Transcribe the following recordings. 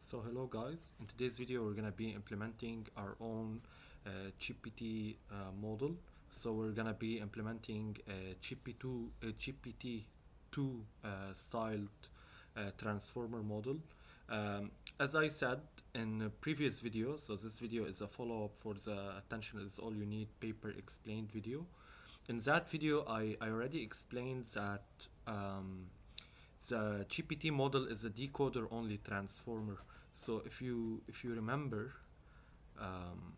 So hello guys, in today's video we're gonna be implementing our own GPT model. So we're gonna be implementing a GPT-2 styled transformer model. As I said in a previous video, so this video is a follow-up for the Attention is All You Need paper explained video. In that video I already explained that the GPT model is a decoder only transformer. So if you remember, um,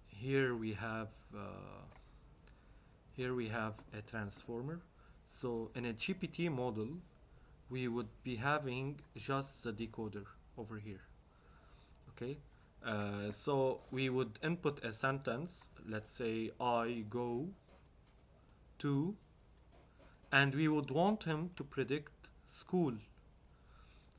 here we have a transformer. So in a GPT model, we would be having just the decoder over here. Okay, so we would input a sentence. Let's say I go to, and we would want him to predict school.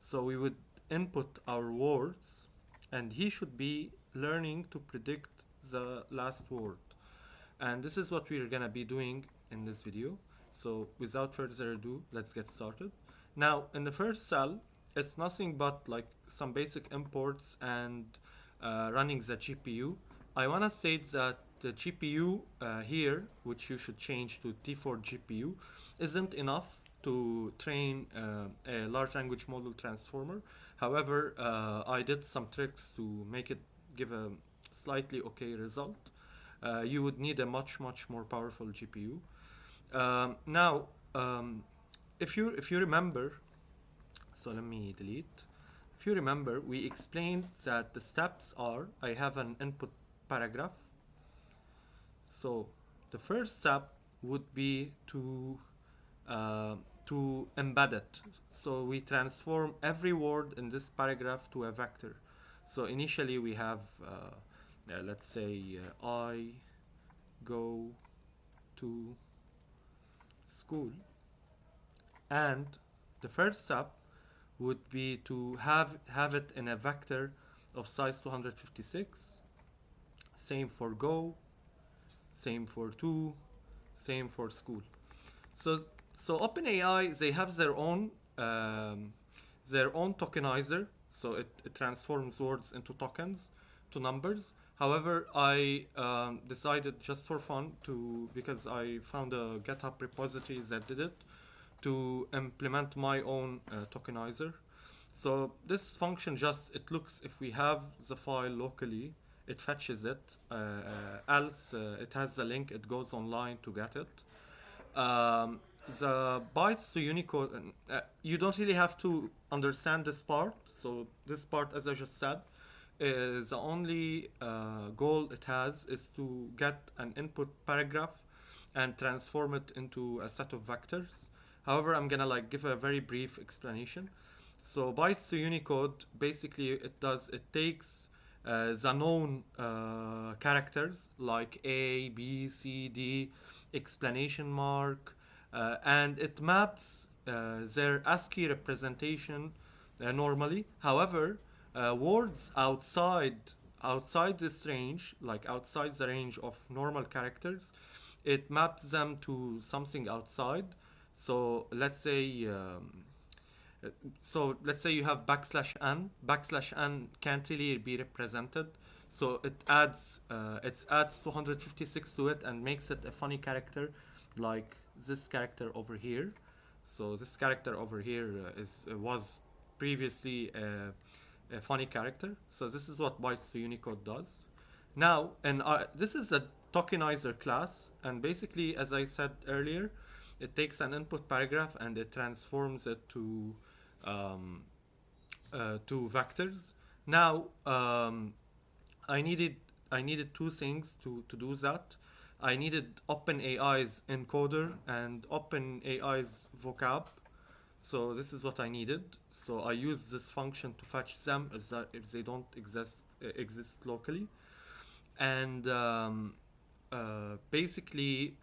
So we would input our words and he should be learning to predict the last word. And this is what we're gonna be doing in this video. So without further ado, let's get started. Now in the first cell, it's nothing but like some basic imports and running the GPU. I wanna state that the GPU here, which you should change to T4 GPU, isn't enough to train a large language model transformer. However, I did some tricks to make it give a slightly okay result. You would need a much more powerful GPU. Now, if you remember, so let me delete. If you remember, we explained that the steps are, I have an input paragraph. So the first step would be to embed it. So we transform every word in this paragraph to a vector. So initially we have, let's say, I go to school. And the first step would be to have it in a vector of size 256. Same for go, same for to, same for school. So OpenAI, they have their own tokenizer. So it transforms words into tokens, to numbers. However, I decided just for fun because I found a GitHub repository that did it, to implement my own tokenizer. So this function it looks, if we have the file locally, it fetches it, else it has the link, it goes online to get it. The bytes to Unicode, you don't really have to understand this part. So this part, as I just said, is the only goal it has is to get an input paragraph and transform it into a set of vectors. However, I'm gonna give a very brief explanation. So bytes to Unicode, basically it takes the known characters like A, B, C, D, exclamation mark, and it maps their ASCII representation normally. However, words outside this range, like outside the range of normal characters, it maps them to something outside. So let's say you have \n. \n can't really be represented, so it adds 256 to it and makes it a funny character, like this character over here. So this character over here was previously a funny character. So this is what bytes to Unicode does. Now, and this is a tokenizer class, and basically, as I said earlier, it takes an input paragraph and it transforms it to vectors. Now, I needed two things to do that. I needed OpenAI's encoder and OpenAI's vocab. So this is what I needed. So I use this function to fetch them if they don't exist locally. And basically,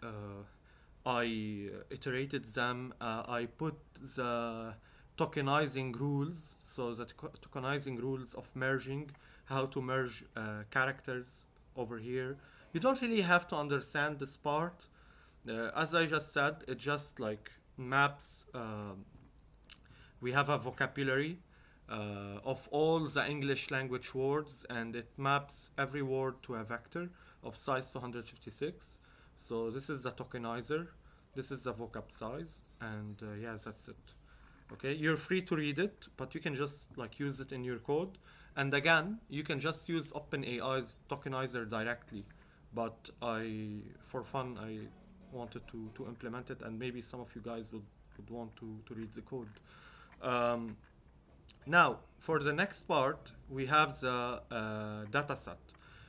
I iterated them. I put the tokenizing rules, so the tokenizing rules of merging, how to merge characters over here. You don't really have to understand this part. As I just said, it just maps. We have a vocabulary. of all the English language words, and it maps every word to a vector of size 256. So this is the tokenizer, this is the vocab size, and yeah, that's it. Okay, you're free to read it, but you can just like use it in your code. And again, you can just use OpenAI's tokenizer directly. But for fun, I wanted to implement it, and maybe some of you guys would want to read the code. Um, Now, for the next part, we have the dataset.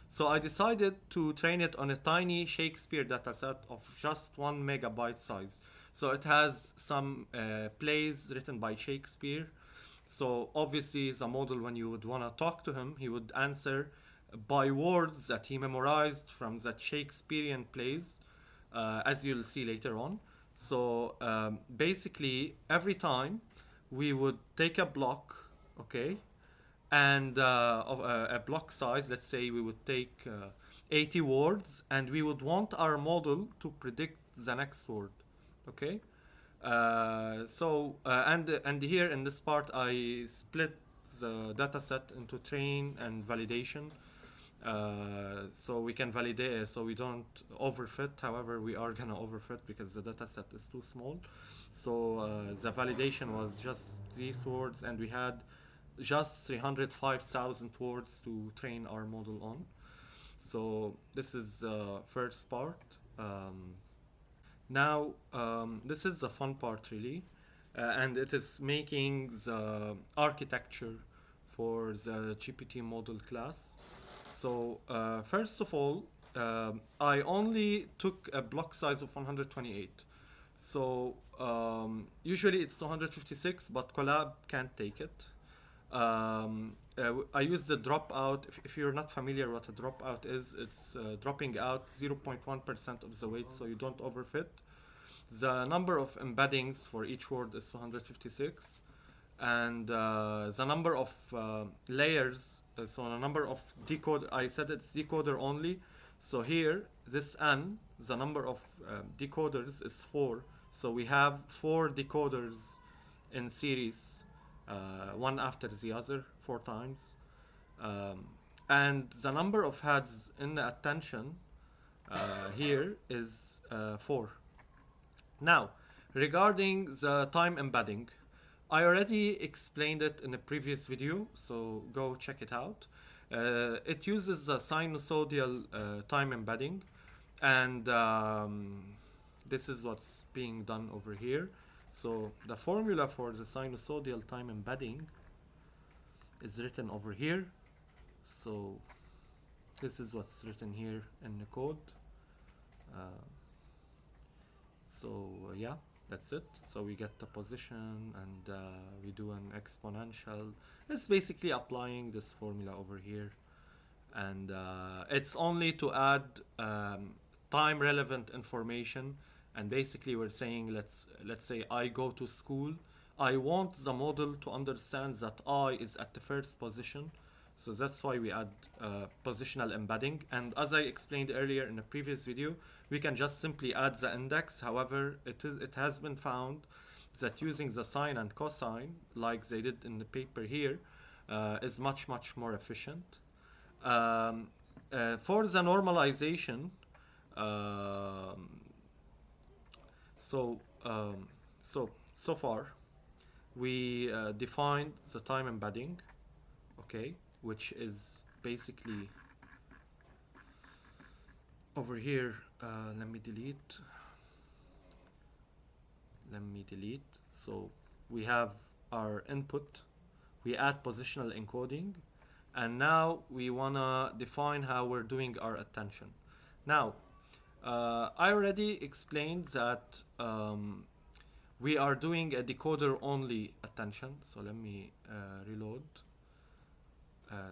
So I decided to train it on a tiny Shakespeare dataset of just 1 MB size. So it has some plays written by Shakespeare. So obviously, the model, when you would want to talk to him, he would answer by words that he memorized from the Shakespearean plays, as you'll see later on. So basically, every time we would take a block, okay, and of a block size, let's say we would take 80 words, and we would want our model to predict the next word, okay. And here in this part, I split the dataset into train and validation. So we can validate, so we don't overfit. However, we are gonna overfit because the dataset is too small. So the validation was just these words, and we had just 305,000 words to train our model on. So this is the first part. Now, this is the fun part, really, and it is making the architecture for the GPT model class. So, first of all, I only took a block size of 128. So, usually it's 256, but Collab can't take it. I use the dropout. If you're not familiar what a dropout is, it's dropping out 0.1% of the weight, so you don't overfit. The number of embeddings for each word is 256, and the number of layers, so the number of decode, I said it's decoder only. So here, this n, the number of decoders is 4. So we have 4 decoders in series, one after the other, 4 times. And the number of heads in the attention here is 4. Now, regarding the time embedding, I already explained it in a previous video, so go check it out. It uses the sinusoidal time embedding, and this is what's being done over here. So the formula for the sinusoidal time embedding is written over here. So this is what's written here in the code. Yeah, that's it. So we get the position, and we do an exponential. It's basically applying this formula over here, and it's only to add time relevant information. And basically we're saying, let's say I go to school. I want the model to understand that I is at the first position. So that's why we add positional embedding. And as I explained earlier in a previous video, we can just simply add the index. However, it has been found that using the sine and cosine, like they did in the paper here, is much more efficient. For the normalization, so far we defined the time embedding, okay, which is basically over here. Let me delete. So we have our input, we add positional encoding, and now we wanna define how we're doing our attention. Now, I already explained that we are doing a decoder only attention. So let me reload.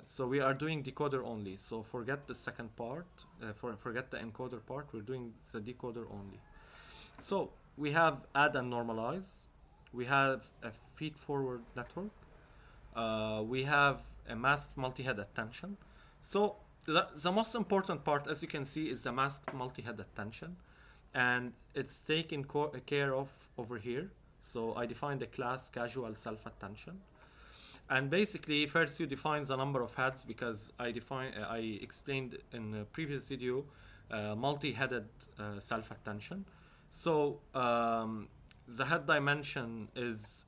So we are doing decoder only. So forget the second part, forget the encoder part. We're doing the decoder only. So we have add and normalize. We have a feed forward network. We have a masked multi-head attention. So the most important part, as you can see, is the masked multi-head attention, and it's taken care of over here. So I defined the class casual self-attention. And basically, first you define the number of heads, because I explained in a previous video multi-headed self-attention. So the head dimension is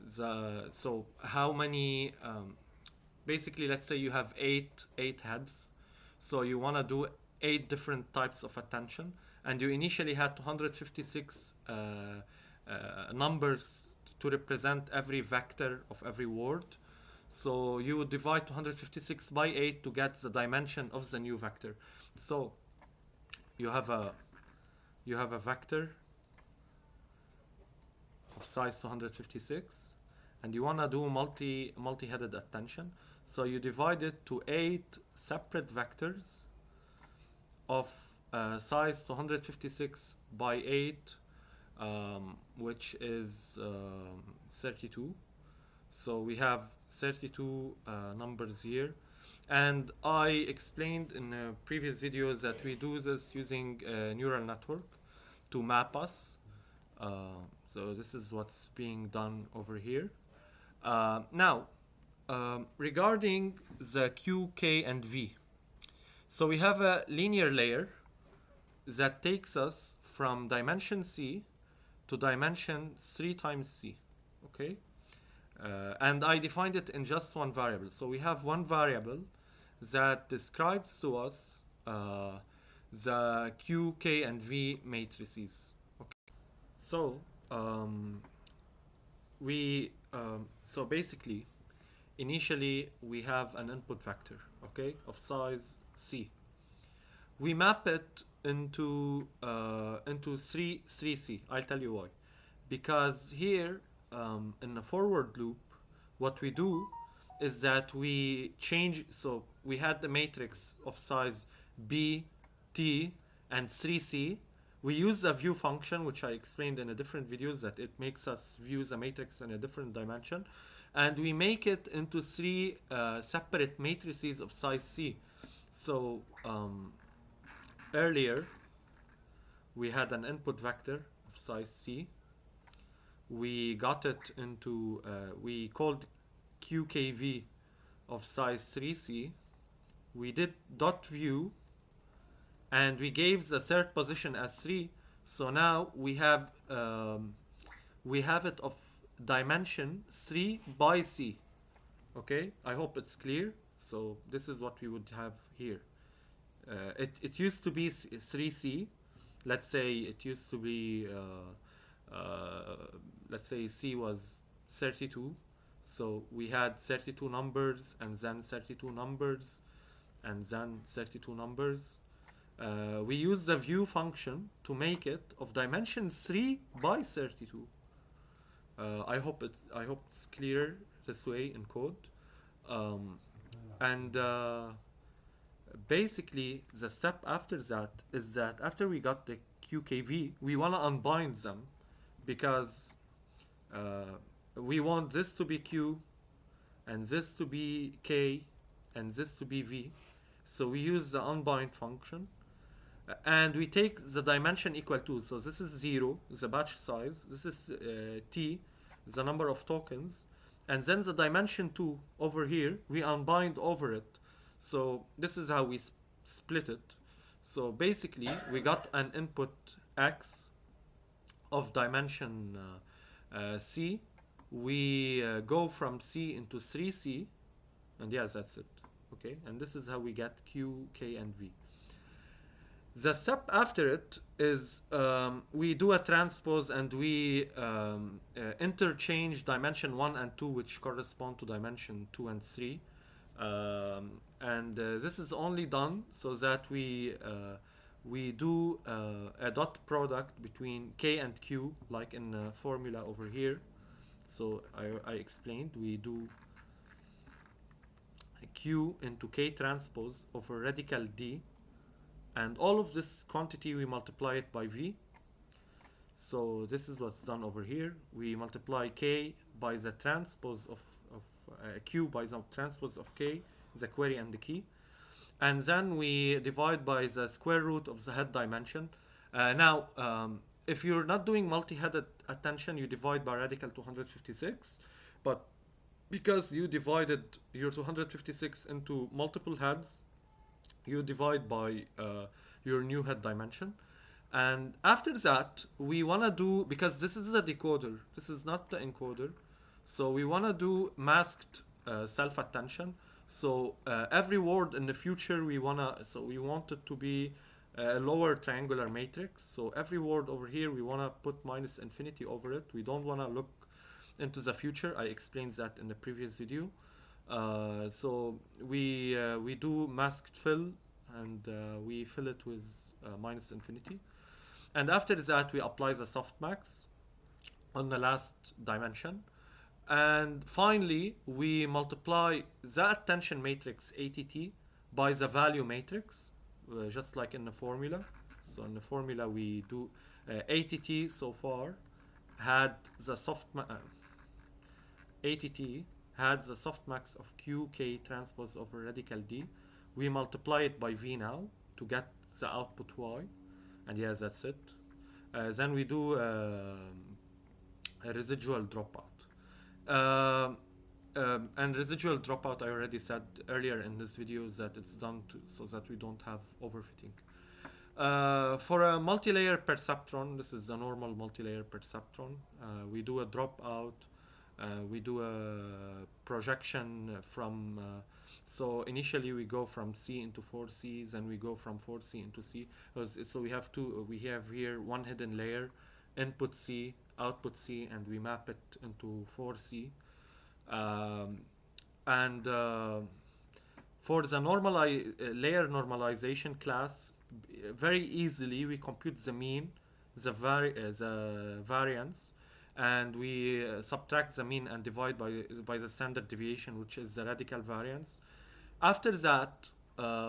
so how many basically, let's say you have eight heads, so you want to do eight different types of attention, and you initially had 256 numbers to represent every vector of every word. So you would divide 256 by 8 to get the dimension of the new vector. So you have a vector of size 256, and you want to do multi-headed attention. So you divide it to 8 separate vectors of size 256 by 8, which is 32. So we have 32 numbers here. And I explained in a previous video that we do this using a neural network to map us. So this is what's being done over here. Now, regarding the Q, K, and V. So we have a linear layer that takes us from dimension C to dimension 3 times C, okay? And I defined it in just one variable. So we have one variable that describes to us the Q, K, and V matrices. Okay. So so basically, initially we have an input vector, okay, of size C. We map it into 3C. I'll tell you why. Because here in the forward loop, what we do is that we change. So we had the matrix of size B, T, and 3C. We use a view function, which I explained in a different videos, that it makes us view the matrix in a different dimension. And we make it into 3 separate matrices of size C. So earlier, we had an input vector of size C. We got it into, we called QKV of size 3C. We did dot view, and we gave the third position as 3. So now we have it of dimension 3 by C. Okay, I hope it's clear. So this is what we would have here. It used to be 3C. Let's say it used to be, let's say C was 32. So we had 32 numbers, and then 32 numbers, and then 32 numbers. We use the view function to make it of dimension 3 by 32. I hope it's clear this way in code. And basically, the step after that is that after we got the QKV, we want to unbind them, because we want this to be Q, and this to be K, and this to be V. So we use the unbind function, and we take the dimension equal to. So this is 0, the batch size. This is T, the number of tokens. And then the dimension 2 over here, we unbind over it. So this is how we split it. So basically, we got an input X of dimension C. We go from C into 3C, and yes, that's it. Okay, and this is how we get Q, K, and V. The step after it is we do a transpose, and we interchange dimension 1 and 2, which correspond to dimension 2 and 3. And this is only done so that we do a dot product between K and Q, like in the formula over here. So I explained, we do Q into K transpose over radical D, and all of this quantity we multiply it by V. So this is what's done over here. We multiply K by the transpose of Q by the transpose of K, the query and the key, and then we divide by the square root of the head dimension. Now, if you're not doing multi-headed attention, you divide by radical 256, but because you divided your 256 into multiple heads, you divide by your new head dimension. And after that, we want to do, because this is a decoder, this is not the encoder, so we want to do masked self-attention. So every word in the future we want it to be a lower triangular matrix. So every word over here we want to put minus infinity over it. We don't want to look into the future. I explained that in the previous video. So we do masked fill, and we fill it with minus infinity. And after that, we apply the softmax on the last dimension. And finally, we multiply the attention matrix ATT by the value matrix, just like in the formula. So in the formula, we do ATT so far had the ATT had the softmax of QK transpose over radical D. We multiply it by V now to get the output Y. And yeah, that's it. Then we do a residual dropout. And residual dropout, I already said earlier in this video that it's done so that we don't have overfitting. For a multi-layer perceptron, this is a normal multi-layer perceptron. We do a dropout. We do a projection from. So initially we go from C into 4C, then we go from 4C into C. So we have two. We have here one hidden layer, input C, output C, and we map it into 4C. And for the layer normalization class, very easily we compute the mean, the variance, and we subtract the mean and divide by the standard deviation, which is the radical variance. After that,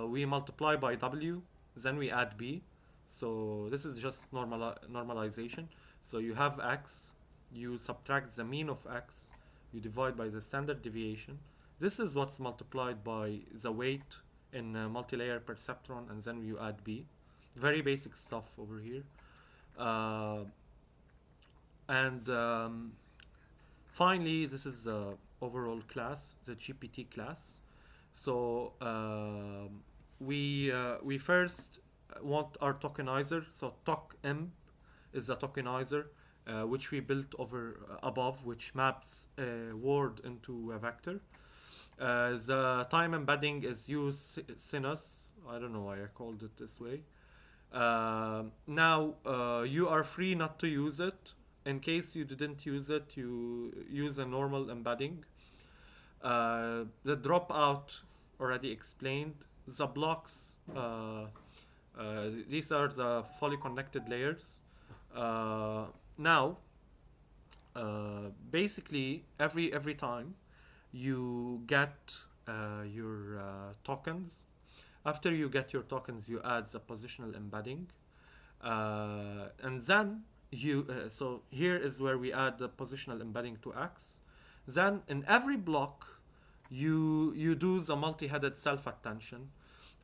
we multiply by W, then we add B. So this is just normalization. So you have X, you subtract the mean of X, you divide by the standard deviation. This is what's multiplied by the weight in multi-layer perceptron, and then you add B. Very basic stuff over here. Finally, this is the overall class, the GPT class. So we first want our tokenizer. So toc_imp is the tokenizer, which we built above, which maps a word into a vector. The time embedding is use sinus. I don't know why I called it this way. Now you are free not to use it. In case you didn't use it, you use a normal embedding. The dropout already explained. The blocks, these are the fully connected layers. Now, basically every time you get your tokens, after you get your tokens, you add the positional embedding, and then so here is where we add the positional embedding to X. Then in every block, you do the multi-headed self-attention,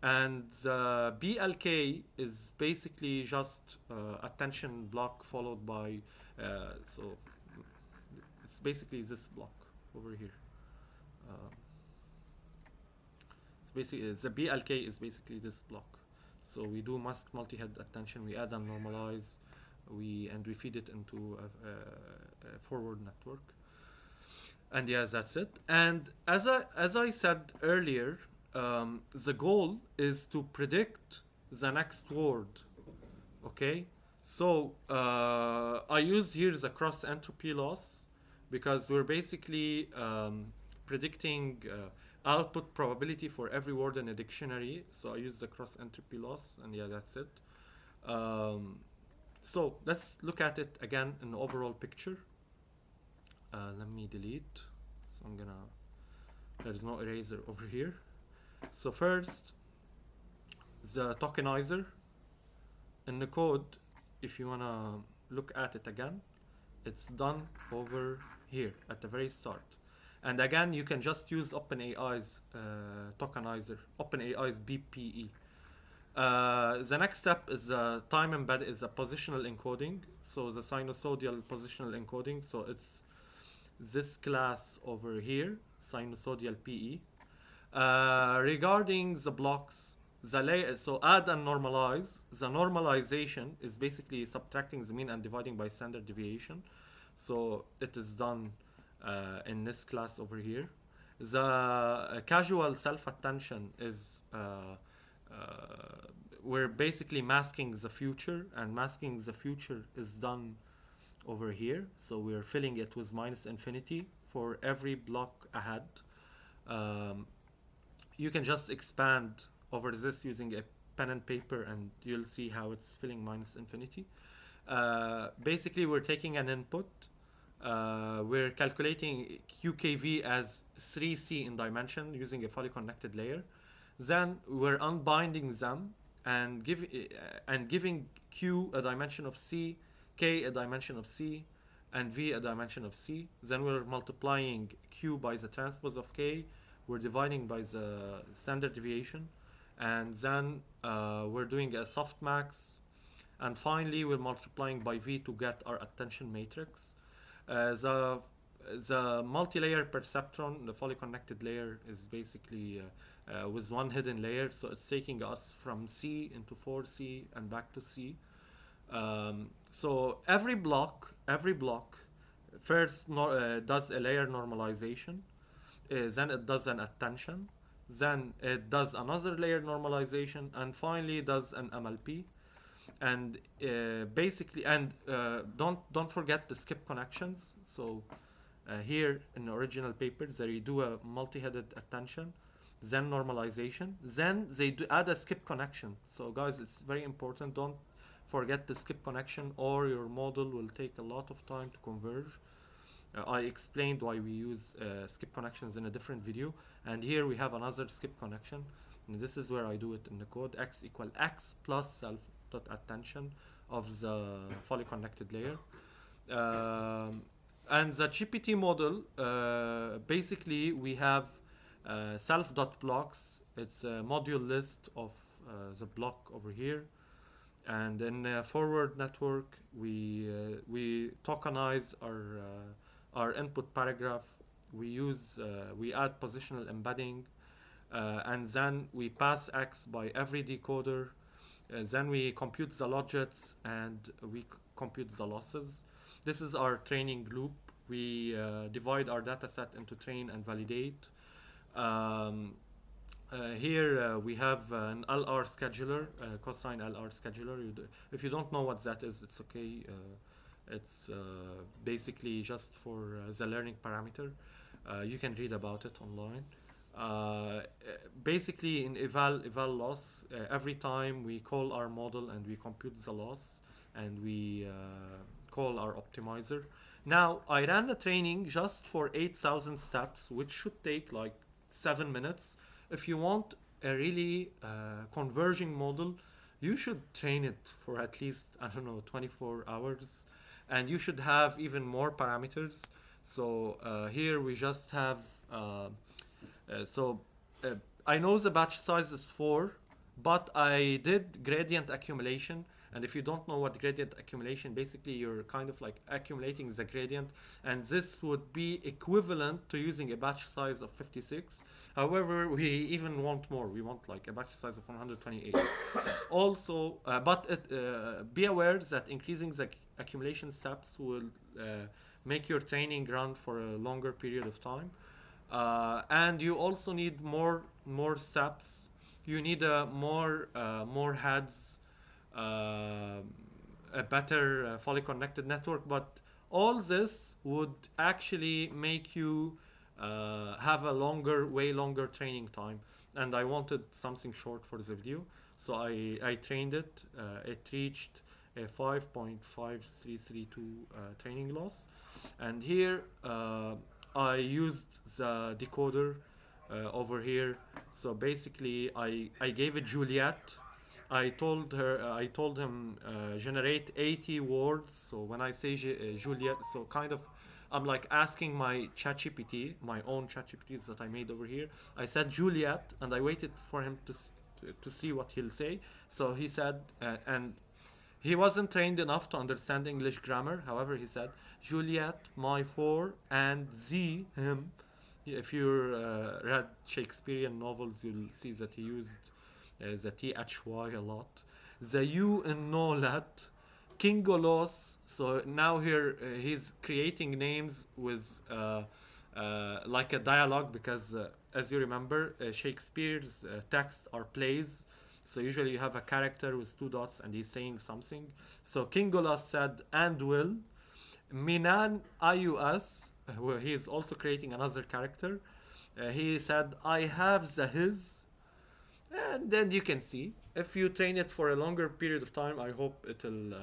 and the BLK is basically just attention block followed by so it's basically this block over here. It's basically the BLK is basically this block. So we do mask multi-head attention, we add and normalize, we feed it into a forward network. And yes, that's it. And as I said earlier, the goal is to predict the next word. Okay, so I used here the cross entropy loss because we're basically predicting output probability for every word in a dictionary. So I use the cross entropy loss, and yeah, that's it. So let's look at it again in the overall picture. Let me delete. So there's no eraser over here. So first, the tokenizer in the code, if you wanna look at it again, it's done over here at the very start. And again, you can just use OpenAI's tokenizer, OpenAI's BPE. The next step is time embed is a positional encoding. So the sinusoidal positional encoding. So it's this class over here. sinusoidal PE. Regarding the blocks, so add and normalize. The normalization is basically subtracting the mean and dividing by standard deviation. So it is done in this class over here. The casual self-attention is we're basically masking the future, and masking the future is done over here. So we're filling it with minus infinity for every block ahead. Um, you can just expand over this using a pen and paper, and you'll see how it's filling minus infinity. Basically, we're taking an input. We're calculating QKV as 3C in dimension using a fully connected layer. Then we're unbinding them and giving Q a dimension of C, K a dimension of C, and V a dimension of C. Then we're multiplying Q by the transpose of K. We're dividing by the standard deviation. And then we're doing a softmax. And finally, we're multiplying by V to get our attention matrix. The multi-layer perceptron, the fully connected layer, is basically with one hidden layer. So it's taking us from C into 4C and back to C. So every block first does a layer normalization. Then it does an attention. Then it does another layer normalization, and finally does an MLP. And basically, and don't forget the skip connections. So here in the original paper, they do a multi-headed attention, then normalization, then they do add a skip connection. So guys, it's very important. Don't forget the skip connection, or your model will take a lot of time to converge. I explained why we use skip connections in a different video, and here we have another skip connection. And this is where I do it in the code: x equal x plus self dot attention of the fully connected layer. And the GPT model, basically we have self dot blocks. It's a module list of the block over here. And in forward network, we tokenize our input paragraph. We add positional embedding, and then we pass x by every decoder. Then we compute the logits, and we compute the losses. This is our training loop. We divide our dataset into train and validate. Here we have an LR scheduler, cosine LR scheduler. If you don't know what that is, it's okay. It's basically just for the learning parameter. You can read about it online. Basically, in eval loss, every time we call our model and we compute the loss, and we call our optimizer. Now, I ran the training just for 8,000 steps, which should take like 7 minutes. If you want a really converging model, you should train it for at least, 24 hours. And you should have even more parameters. So here we just have, I know the batch size is 4, but I did gradient accumulation. And if you don't know what gradient accumulation, basically you're kind of like accumulating the gradient, and this would be equivalent to using a batch size of 56. However, we even want more. We want like a batch size of 128. Also, be aware that increasing the accumulation steps will make your training run for a longer period of time. And you also need more steps. You need more heads. A better fully connected network, but all this would actually make you have a way longer training time, and I wanted something short for this video, so I trained it. It reached a 5.5332 training loss, and here I used the decoder over here. So basically I gave it Juliet. I told him generate 80 words. So when I say Juliet, so kind of I'm like asking my ChatGPT, my own ChatGPTs that I made over here. I said Juliet, and I waited for him to see what he'll say. So he said, and he wasn't trained enough to understand English grammar. However, he said Juliet, my for, and Z him. If you read Shakespearean novels, you'll see that he used the THY a lot. The U in Nolat, King Golos. So now here he's creating names with like a dialogue because, as you remember, Shakespeare's texts are plays. So usually you have a character with two dots and he's saying something. So King Golos said, and will. Minan IUS, where he is also creating another character. He said, I have the his. And then you can see if you train it for a longer period of time, I hope it'll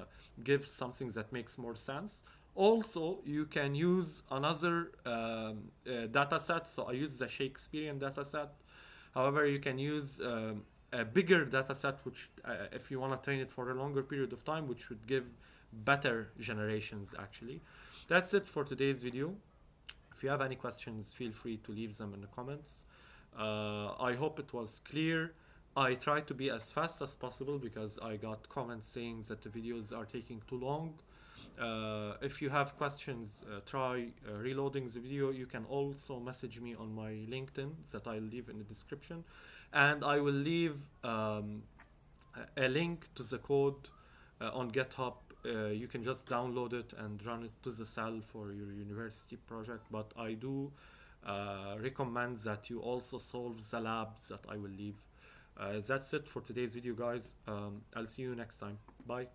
give something that makes more sense. Also, you can use another data set. So I use the Shakespearean data set. However, you can use a bigger data set, which, if you want to train it for a longer period of time, which would give better generations actually. That's it for today's video. If you have any questions, feel free to leave them in the comments. I hope it was clear. I try to be as fast as possible because I got comments saying that the videos are taking too long. If you have questions, try reloading the video. You can also message me on my LinkedIn that I'll leave in the description. And I will leave a link to the code on GitHub. You can just download it and run it to the cell for your university project. But I do recommend that you also solve the labs that I will leave. That's it for today's video, guys. I'll see you next time. Bye.